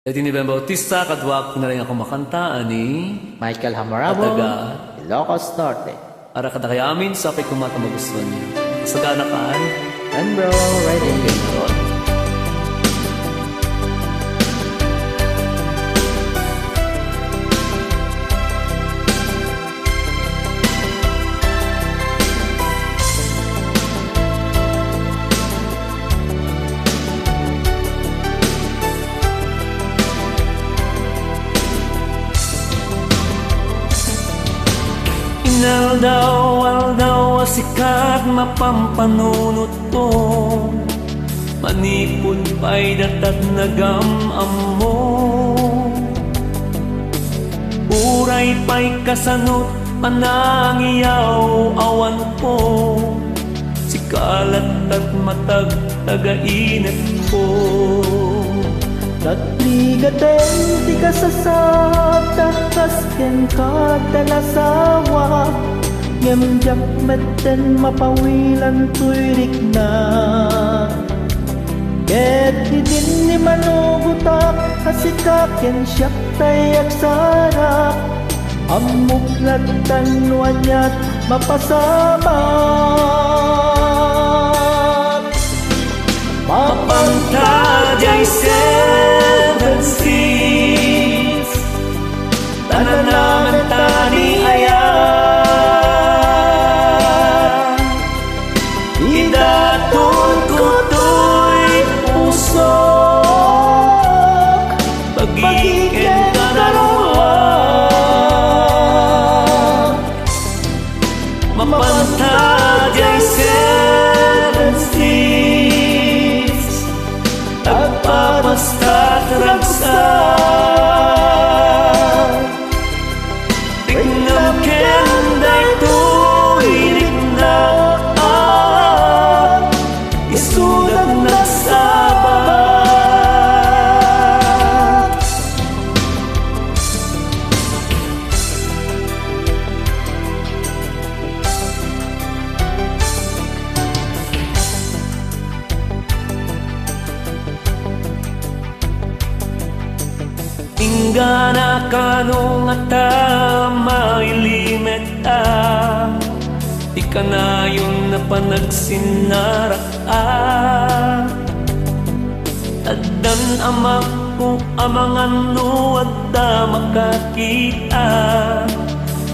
Dati ni Ben Bautista, kadwa ko na rin ako makanta ani Michael Hamarabo, Kataga. Ilocos Norte. para kada kaya amin sa ako'y kumata magustuhan niyo. Sagana kaan. And bro, ready. Inaldaw sikat mapampanunot to. Manipod pa'y datat nagamam mo. Uray pa'y kasanot panangiyaw awan po. Sikalat at matag tagainit ko. Tagligaten di ka sasabda kasken ka dalasawa Ngemjak meten mapawilan tuirik na Ket din ni manugutak kasikaken siyak tayak sarap Amuklatan wanyat mapasama Mapantajay seven seas Tanan namin tani ayan Idatun ko to'y pusok Pagikin ka na ruwag Mapantajay seven seas Pagpapasta't ragsak Tingnan kenday tuwirik na isulat na sabat Ingana kanong ata mailimet Di ka na yun na panagsinara Taddan amak ko amangan no at da makakita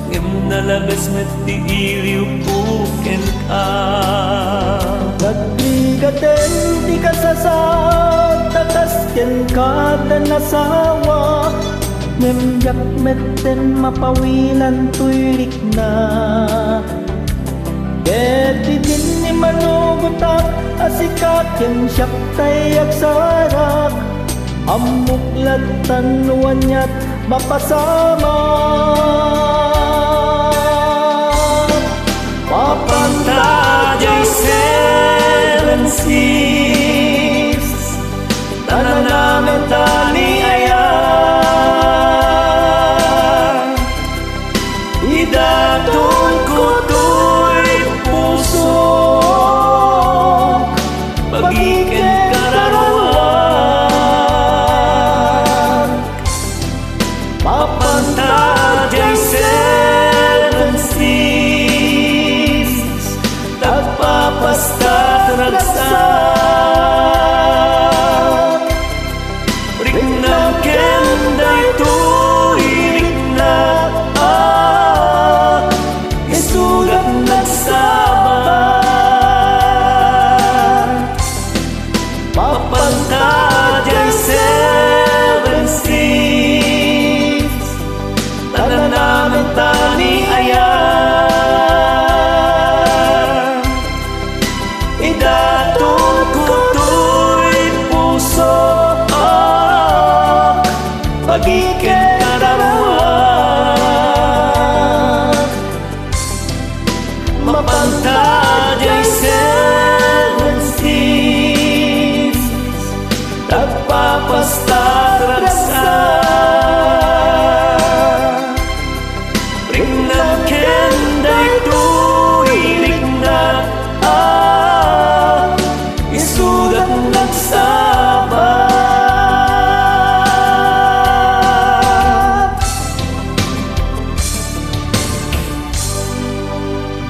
Ngem nalagas met di iliw puken ka Tagligaten di ka sasabda kasken ka dalasawa Ngemjak meten mapawilan tuirik na Ket din ni manugutak asikaken siyak tayak sarak Amuklatan wanyat mapasama Papantajay seven seas Tanan namin tani ayan Idatun ko to'y pusok Pagikin ka na ruwag Papantajay seven seas Tagpapasta't ragsak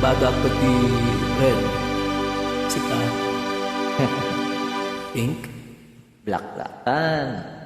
badak pati red. Sika. Pink. Black-blackan.